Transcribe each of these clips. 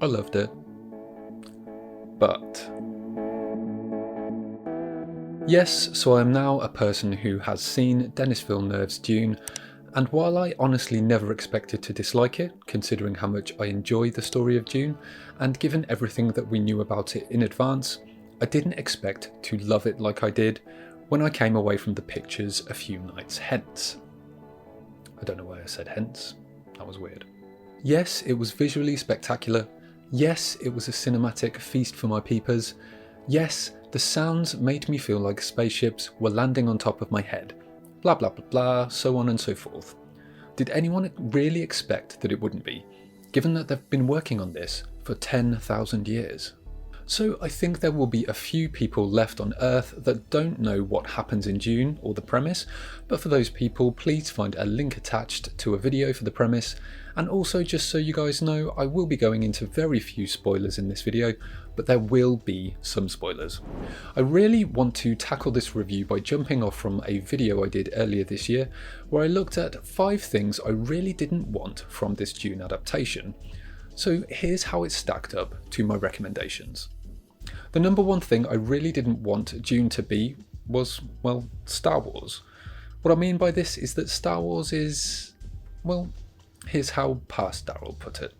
I loved it. But yes, so I am now a person who has seen Denis Villeneuve's Dune, and while I honestly never expected to dislike it, considering how much I enjoy the story of Dune, and given everything that we knew about it in advance, I didn't expect to love it like I did when I came away from the pictures a few nights hence. I don't know why I said hence, that was weird. Yes, it was visually spectacular. Yes, it was a cinematic feast for my peepers. Yes, the sounds made me feel like spaceships were landing on top of my head. Blah blah blah blah, so on and so forth. Did anyone really expect that it wouldn't be, given that they've been working on this for 10,000 years? So I think there will be a few people left on Earth that don't know what happens in Dune or the premise, but for those people, please find a link attached to a video for the premise. And also, just so you guys know, I will be going into very few spoilers in this video, but there will be some spoilers. I really want to tackle this review by jumping off from a video I did earlier this year, where I looked at 5 things I really didn't want from this Dune adaptation. So here's how it stacked up to my recommendations. The number one thing I really didn't want Dune to be was, well, Star Wars. What I mean by this is that Star Wars is, well, here's how past Daryl put it.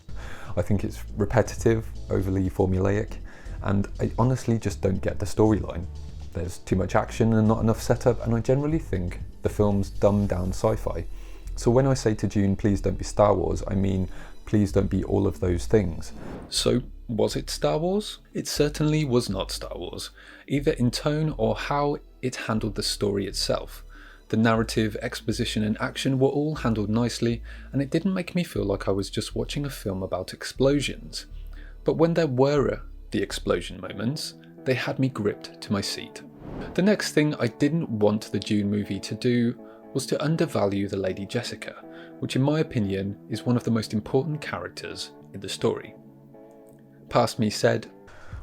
I think it's repetitive, overly formulaic, and I honestly just don't get the storyline. There's too much action and not enough setup, and I generally think the film's dumbed down sci-fi. So when I say to Dune, please don't be Star Wars, I mean, please don't be all of those things. So, was it Star Wars? It certainly was not Star Wars, either in tone or how it handled the story itself. The narrative, exposition and action were all handled nicely, and it didn't make me feel like I was just watching a film about explosions. But when there were the explosion moments, they had me gripped to my seat. The next thing I didn't want the Dune movie to do was to undervalue the Lady Jessica, which in my opinion is one of the most important characters in the story. Past me said,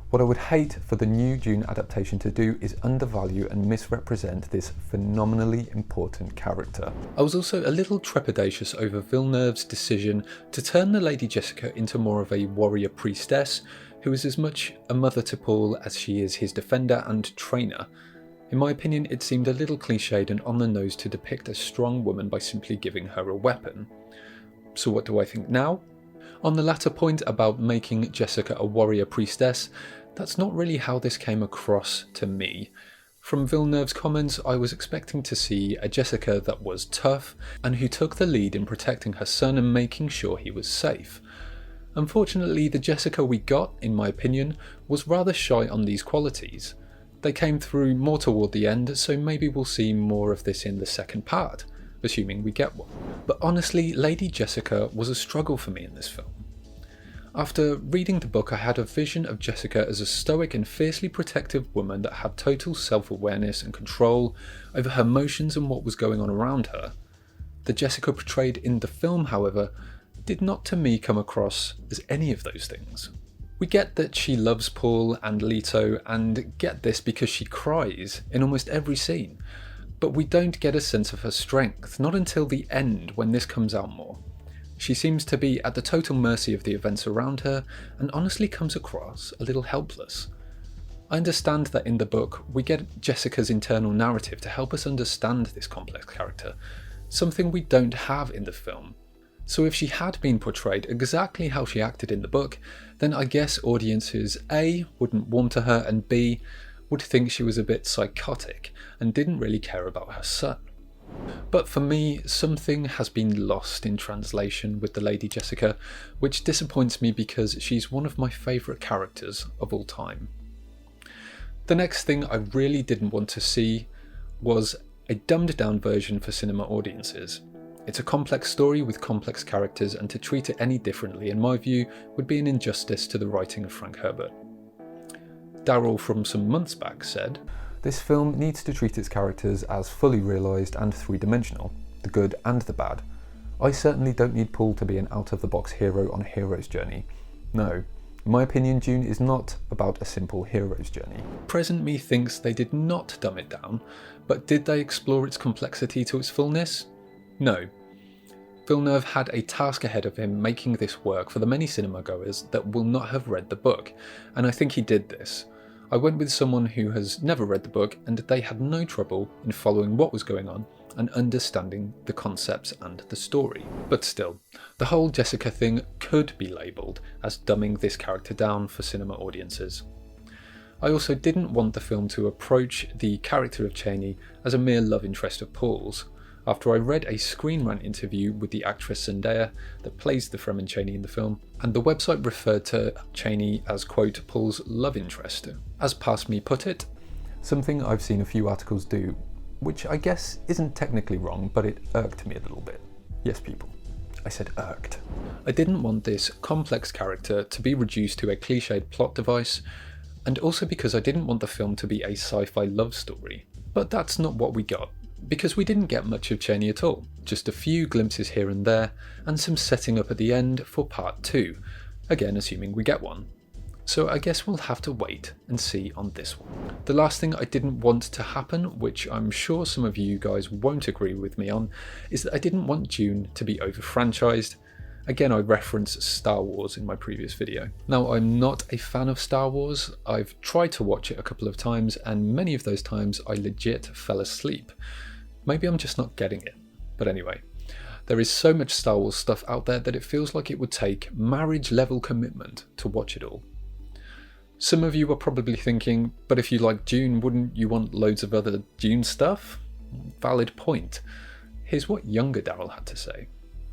what I would hate for the new Dune adaptation to do is undervalue and misrepresent this phenomenally important character. I was also a little trepidatious over Villeneuve's decision to turn the Lady Jessica into more of a warrior priestess who is as much a mother to Paul as she is his defender and trainer. In my opinion, it seemed a little cliched and on the nose to depict a strong woman by simply giving her a weapon. So what do I think now? On the latter point about making Jessica a warrior priestess, that's not really how this came across to me. From Villeneuve's comments, I was expecting to see a Jessica that was tough and who took the lead in protecting her son and making sure he was safe. Unfortunately, the Jessica we got, in my opinion, was rather shy on these qualities. They came through more toward the end, so maybe we'll see more of this in the second part, assuming we get one. But honestly, Lady Jessica was a struggle for me in this film. After reading the book, I had a vision of Jessica as a stoic and fiercely protective woman that had total self-awareness and control over her emotions and what was going on around her. The Jessica portrayed in the film, however, did not to me come across as any of those things. We get that she loves Paul and Leto, and get this because she cries in almost every scene, but we don't get a sense of her strength, not until the end when this comes out more. She seems to be at the total mercy of the events around her, and honestly comes across a little helpless. I understand that in the book we get Jessica's internal narrative to help us understand this complex character, something we don't have in the film. So if she had been portrayed exactly how she acted in the book, then I guess audiences A, wouldn't warm to her, and B, would think she was a bit psychotic and didn't really care about her son. But for me, something has been lost in translation with the Lady Jessica, which disappoints me because she's one of my favourite characters of all time. The next thing I really didn't want to see was a dumbed down version for cinema audiences. It's a complex story with complex characters, and to treat it any differently, in my view, would be an injustice to the writing of Frank Herbert. Daryl from some months back said, this film needs to treat its characters as fully realised and three-dimensional, the good and the bad. I certainly don't need Paul to be an out-of-the-box hero on a hero's journey. No, in my opinion, Dune is not about a simple hero's journey. Present me thinks they did not dumb it down, but did they explore its complexity to its fullness? No. Villeneuve had a task ahead of him making this work for the many cinema goers that will not have read the book, and I think he did this. I went with someone who has never read the book, and they had no trouble in following what was going on and understanding the concepts and the story. But still, the whole Jessica thing could be labelled as dumbing this character down for cinema audiences. I also didn't want the film to approach the character of Chani as a mere love interest of Paul's. After I read a Screen Rant interview with the actress Zendaya that plays the Fremen Chani in the film, and the website referred to Chani as, quote, Paul's love interest. As Past Me put it, something I've seen a few articles do, which I guess isn't technically wrong, but it irked me a little bit. Yes, people, I said irked. I didn't want this complex character to be reduced to a cliched plot device, and also because I didn't want the film to be a sci-fi love story. But that's not what we got, because we didn't get much of Chani at all, just a few glimpses here and there, and some setting up at the end for part 2, again assuming we get one. So I guess we'll have to wait and see on this one. The last thing I didn't want to happen, which I'm sure some of you guys won't agree with me on, is that I didn't want Dune to be over-franchised. Again, I referenced Star Wars in my previous video. Now, I'm not a fan of Star Wars. I've tried to watch it a couple of times, and many of those times I legit fell asleep. Maybe I'm just not getting it. But anyway, there is so much Star Wars stuff out there that it feels like it would take marriage-level commitment to watch it all. Some of you are probably thinking, but if you like Dune, wouldn't you want loads of other Dune stuff? Valid point. Here's what younger Daryl had to say.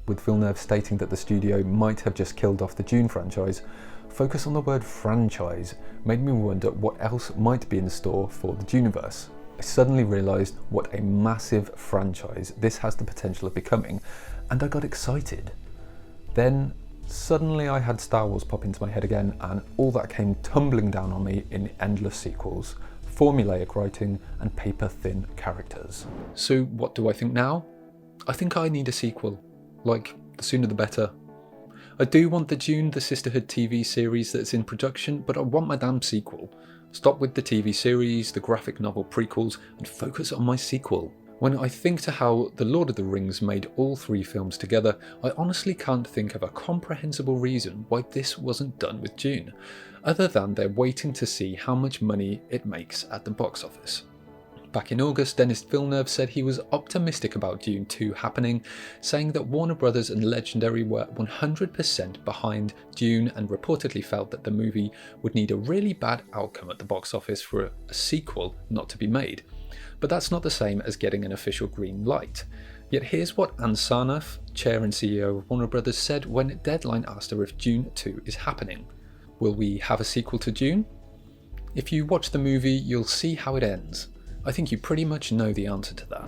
With Villeneuve stating that the studio might have just killed off the Dune franchise, focus on the word franchise made me wonder what else might be in store for the Duneverse. I suddenly realised what a massive franchise this has the potential of becoming, and I got excited. Then suddenly I had Star Wars pop into my head again, and all that came tumbling down on me in endless sequels, formulaic writing, and paper-thin characters. So what do I think now? I think I need a sequel. Like, the sooner the better. I do want the Dune the Sisterhood TV series that's in production, but I want my damn sequel. Stop with the TV series, the graphic novel prequels, and focus on my sequel. When I think to how The Lord of the Rings made all 3 films together, I honestly can't think of a comprehensible reason why this wasn't done with Dune, other than they're waiting to see how much money it makes at the box office. Back in August, Denis Villeneuve said he was optimistic about Dune 2 happening, saying that Warner Brothers and Legendary were 100% behind Dune and reportedly felt that the movie would need a really bad outcome at the box office for a sequel not to be made. But that's not the same as getting an official green light. Yet here's what Ann Sarnoff, chair and CEO of Warner Brothers, said when Deadline asked her if Dune 2 is happening. Will we have a sequel to Dune? If you watch the movie, you'll see how it ends. I think you pretty much know the answer to that.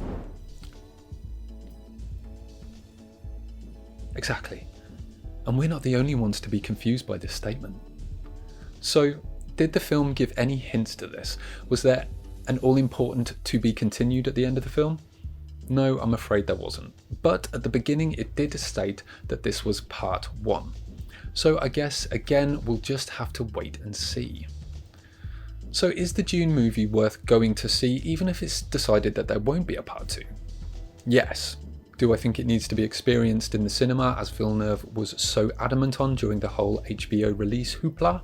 Exactly. And we're not the only ones to be confused by this statement. So, did the film give any hints to this? Was there an all-important to be continued at the end of the film? No, I'm afraid there wasn't. But at the beginning it did state that this was part 1. So I guess, again, we'll just have to wait and see. So is the Dune movie worth going to see even if it's decided that there won't be a part 2? Yes. Do I think it needs to be experienced in the cinema as Villeneuve was so adamant on during the whole HBO release hoopla?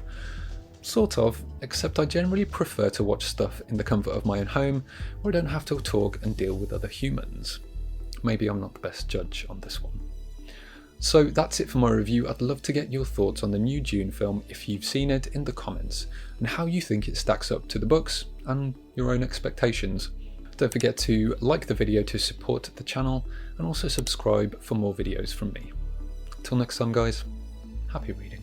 Sort of, except I generally prefer to watch stuff in the comfort of my own home where I don't have to talk and deal with other humans. Maybe I'm not the best judge on this one. So that's it for my review. I'd love to get your thoughts on the new Dune film if you've seen it in the comments, and how you think it stacks up to the books and your own expectations. Don't forget to like the video to support the channel, and also subscribe for more videos from me. Till next time guys, happy reading.